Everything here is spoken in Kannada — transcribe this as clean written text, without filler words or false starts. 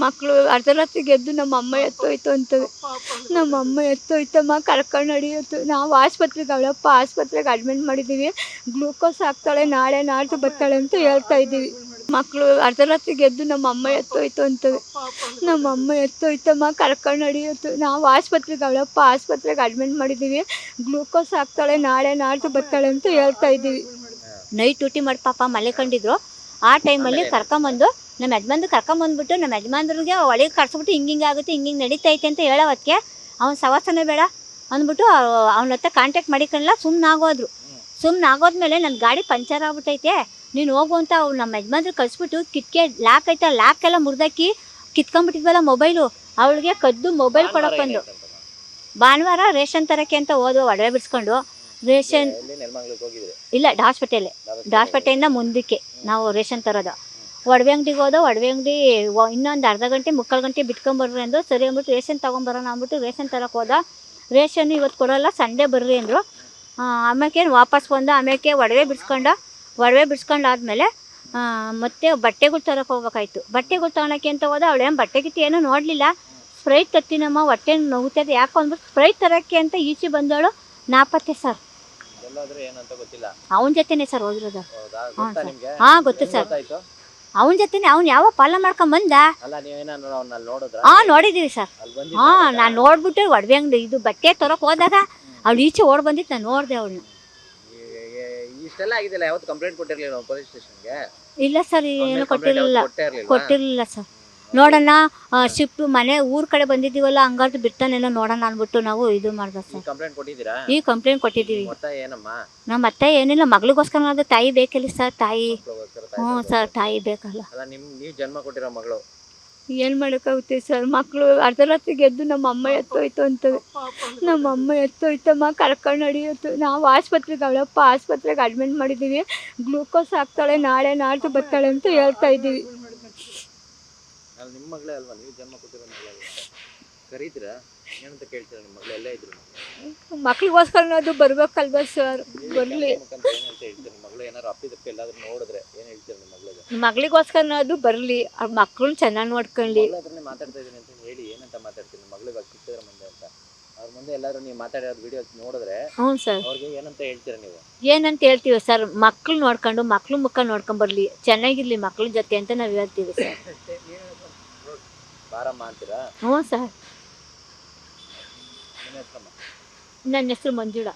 ಮಕ್ಕಳು ಅರ್ಧರಾತ್ರಿಗೆ ಎದ್ದು ನಮ್ಮ ಅಮ್ಮ ಎತ್ತೋಯ್ತು ಅಂತವೆ. ನಮ್ಮ ಅಮ್ಮ ಎತ್ತೋಯ್ತಮ್ಮ ಕರ್ಕೊಂಡು ನಡಿಯೋದು. ನಾವು ಆಸ್ಪತ್ರೆಗೆ ಅವಳಪ್ಪ ಆಸ್ಪತ್ರೆಗೆ ಅಡ್ಮಿಟ್ ಮಾಡಿದ್ದೀವಿ. ಗ್ಲೂಕೋಸ್ ಹಾಕ್ತಾಳೆ, ನಾಳೆ ನಾಡ್ದು ಬರ್ತಾಳೆ ಅಂತ ಹೇಳ್ತಾ ಇದ್ದೀವಿ. ಮಕ್ಕಳು ಅರ್ಧರಾತ್ರಿಗೆ ಎದ್ದು ನಮ್ಮ ಅಮ್ಮ ಎತ್ತೋಯ್ತು ಅಂತವೆ. ನಮ್ಮ ಅಮ್ಮ ಎತ್ತೋಯ್ತಮ್ಮ ಕರ್ಕೊಂಡು ನಡಿಯೋದು. ನಾವು ಆಸ್ಪತ್ರೆಗೆ ಅವಳಪ್ಪ ಆಸ್ಪತ್ರೆಗೆ ಅಡ್ಮಿಟ್ ಮಾಡಿದ್ದೀವಿ. ಗ್ಲೂಕೋಸ್ ಹಾಕ್ತಾಳೆ, ನಾಳೆ ನಾಡ್ದು ಬರ್ತಾಳೆ ಅಂತ ಹೇಳ್ತಾ ಇದ್ದೀವಿ. ನೈಟ್ ಡ್ಯೂಟಿ ಮಾಡಿ ಪಾಪ ಮಲ್ಕೊಂಡಿದ್ರು. ಆ ಟೈಮಲ್ಲಿ ಕರ್ಕೊಂಬಂದು ನಮ್ಮ ಯಜಮಾನ್ರು ಕರ್ಕೊಂಬಂದ್ಬಿಟ್ಟು ನಮ್ಮ ಯಜಮಾನ್ರಿಗೆ ಒಳಗೆ ಕರ್ಸ್ಬಿಟ್ಟು ಹಿಂಗೆ ಆಗುತ್ತೆ, ಹಿಂಗೆ ನಡೀತೈತೆ ಅಂತ ಹೇಳೋವತ್ತಿಗೆ ಅವ್ನು ಸವಾಸನೆ ಬೇಡ ಅಂದ್ಬಿಟ್ಟು ಅವನ ಹತ್ರ ಕಾಂಟ್ಯಾಕ್ಟ್ ಮಾಡಿಕೊಂಡ್ಲ. ಸುಮ್ಮನಾಗೋದ್ರು. ಸುಮ್ಮನಾಗೋದ್ಮೇಲೆ ನನ್ನ ಗಾಡಿ ಪಂಚರ್ ಆಗ್ಬಿಟ್ಟೈತೆ, ನೀನು ಹೋಗು ಅಂತ ಅವ್ರು ನಮ್ಮ ಯಜಮಾನ್ರು ಕಳಿಸ್ಬಿಟ್ಟು ಕಿಟಕಿ ಲಾಕ್ ಐತೆ, ಲಾಕೆಲ್ಲ ಮುರಿದಾಕಿ ಕಿತ್ಕೊಂಡ್ಬಿಟ್ಟಿದ್ವಲ್ಲ ಮೊಬೈಲು, ಅವಳಿಗೆ ಕದ್ದು ಮೊಬೈಲ್ ಕೊಡೋಕೆ ಬಂದು ಭಾನುವಾರ ರೇಷನ್ ತರೋಕ್ಕೆ ಅಂತ ಹೋದ್ವು. ಒಡವೆ ಬಿಡಿಸ್ಕೊಂಡು ರೇಷನ್ ಇಲ್ಲ ಡಾಸ್ಪೇಟೆಯಿಂದ ಮುಂದಕ್ಕೆ ನಾವು ರೇಷನ್ ತರೋದು. ಒಡವೆ ಅಂಗಡಿಗೆ ಹೋದೋ. ಒಡವೆ ಅಂಗಡಿ ಇನ್ನೊಂದು ಅರ್ಧ ಗಂಟೆ ಮುಕ್ಕಾಲು ಗಂಟೆ ಬಿಟ್ಕೊಂಬರ್ರಿ ಅಂದರು. ಸರಿ ಅಂದ್ಬಿಟ್ಟು ರೇಷನ್ ತೊಗೊಂಬರೋಣ ಅಂದ್ಬಿಟ್ಟು ರೇಷನ್ ತರೋಕೆ ಹೋದ. ರೇಷನ್ ಇವತ್ತು ಕೊಡೋಲ್ಲ, ಸಂಡೇ ಬರ್ರಿ ಅಂದರು. ಆಮೇಲೆ ವಾಪಸ್ ಬಂದು ಆಮೇಲೆ ಒಡವೆ ಬಿಡಿಸ್ಕೊಂಡಾದ್ಮೇಲೆ ಮತ್ತೆ ಬಟ್ಟೆಗಳು ತರೋಕೆ ಹೋಗ್ಬೇಕಾಯ್ತು. ಬಟ್ಟೆಗಳು ತೊಗೊಳಕ್ಕೆ ಅಂತ ಹೋದ. ಅವಳೇನು ಬಟ್ಟೆ ಗಿಟ್ಟು ಏನೂ ನೋಡಲಿಲ್ಲ. ಸ್ಪ್ರೈಟ್ ತತ್ತಿನಮ್ಮ ಹೊಟ್ಟೆ ನೋವುತ್ತದೆ ಯಾಕೋ ಅಂದ್ಬಿಟ್ಟು ಸ್ಪ್ರೈಟ್ ತರೋಕ್ಕೆ ಅಂತ ಈಚೆ ಬಂದವಳು ನಾಪತ್ತೆ ಸರ್. ಅವನ ಜೊತೆನೇ ಸರ್ ಹೋಗಿರೋದು. ಹಾಂ ಗೊತ್ತು ಸರ್, ಅವನ ಜೊತೆನೇ. ಅವ್ನು ಯಾವ ಪಾಲ ಮಾಡ್ಕೊಂಬಂದ. ನೋಡಿದ್ದೀವಿ ಸರ್. ನಾನು ನೋಡ್ಬಿಟ್ಟು ಒಡವೆ ಅಂಗಡಿ ಇದು ಬಟ್ಟೆ ತರೋಕೆ ಹೋದಾಗ ಅವಳು ಈಚೆ ಓಡ್ ಬಂದಿತ್ತು. ನಾನು ನೋಡಿದೆ ಅವಳನ್ನ. ಇಲ್ಲ ಸರ್, ಏನು ಕೊಟ್ಟಿರಲಿಲ್ಲ ಸರ್. ನೋಡೋಣ ಶಿಫ್ಟ್ ಮನೆ ಊರ ಕಡೆ ಬಂದಿದ್ದೀವಲ್ಲ, ಹಂಗಾದ್ರೆ ಬಿಡ್ತಾನೇನೋ ನೋಡೋಣ ಅಂದ್ಬಿಟ್ಟು ನಾವು ಇದು ಮಾಡ್ದೆ ಸರ್. ಈ ಕಂಪ್ಲೇಂಟ್ ಕೊಟ್ಟಿದ್ದೀವಿ. ನಮ್ಮ ಅತ್ತೆ ಏನಿಲ್ಲ, ಮಗಳಿಗೋಸ್ಕರ ಅದು ತಾಯಿ ಬೇಕಿಲ್ಲ ಸರ್. ತಾಯಿ ಸರ್, ತಾಯಿ ಬೇಕಲ್ಲ. ಏನು ಮಾಡೋಕ್ಕಾಗುತ್ತೆ ಸರ್. ಮಕ್ಕಳು ಅರ್ಧರಾತ್ರಿಗೆ ಎದ್ದು ನಮ್ಮ ಅಮ್ಮ ಎತ್ತೋಯ್ತು ಅಂತವೆ. ನಮ್ಮ ಅಮ್ಮ ಎತ್ತೋಯ್ತಮ್ಮ ಕರ್ಕೊಂಡು ನಡಿಯೋದು. ನಾವು ಆಸ್ಪತ್ರೆಗೆ ಅವಳಪ್ಪ ಆಸ್ಪತ್ರೆಗೆ ಅಡ್ಮಿಟ್ ಮಾಡಿದ್ದೀವಿ. ಗ್ಲೂಕೋಸ್ ಹಾಕ್ತಾಳೆ, ನಾಳೆ ನಾಡ್ದು ಬರ್ತಾಳೆ ಅಂತ ಹೇಳ್ತಾ ಇದ್ದೀವಿ. ನಿಮ್ಮ ಮಗಳೇ ಅಲ್ವಾ, ನೀವು ಜನ್ಮ ಕೊಟ್ಟಿರೋ ಮಗಳೇ ಕರೀತೀರಾ? ಏನಂತ ಕೇಳ್ತೀರಾ? ನಿಮ್ಮ ಮಗಳು ಎಲ್ಲೇ ಇದ್ರು ಮಕ್ಳಿಗೋಸ್ಕರ ಬರ್ಬೇಕಲ್ವಾ ಸರ್. ಬರಲಿ. ಮಗಳು ಏನಾರು ಅಪ್ಪಿದಕ್ಕೆ ಎಲ್ಲಾದ್ರೂ ನೋಡಿದ್ರೆ ಏನು ಹೇಳ್ತೀರಾ ನಿಮ್ಮ ಮಗಳಿಗೆ? ಮಗಳಿಗೋಸ್ಕರ ಬರಲಿ, ಅವ್ರ ಮಕ್ಕಳನ್ನ ಚೆನ್ನಾಗಿ ನೋಡ್ಕೊಳ್ಳಿ. ಮಾತಾಡ್ತಾ ಇದ್ದೀನಿ ಅಂತ ಹೇಳಿ ಏನಂತ ಮಾತಾಡ್ತೀನಿ ಮಗಳಿಗೆ ಸಿಕ್ಕಿದ್ರೆ ಮುಂದೆ ಅಂತ. ಅವ್ರ ಮುಂದೆ ಎಲ್ಲಾದ್ರೂ ನೀವು ಮಾತಾಡೋದು ವಿಡಿಯೋ ನೋಡಿದ್ರೆ ಹ್ಞೂ ಸರ್, ಅವ್ರಿಗೆ ಏನಂತ ಹೇಳ್ತೀರಾ ನೀವು? ಏನಂತ ಹೇಳ್ತೀವಿ ಸರ್, ಮಕ್ಳು ನೋಡ್ಕೊಂಡು ಮಕ್ಳು ಮುಖ ನೋಡ್ಕೊಂಬರ್ಲಿ, ಚೆನ್ನಾಗಿರ್ಲಿ ಮಕ್ಳ ಜೊತೆ ಅಂತ ನಾವು ಹೇಳ್ತೀವಿ ಸರ್. ಬಾರಮ್ಮ ಅಂತೀರಾ? ಹ್ಞೂ ಸರ್. ನನ್ನ ಹೆಸರು ಮಂಜುಳಾ.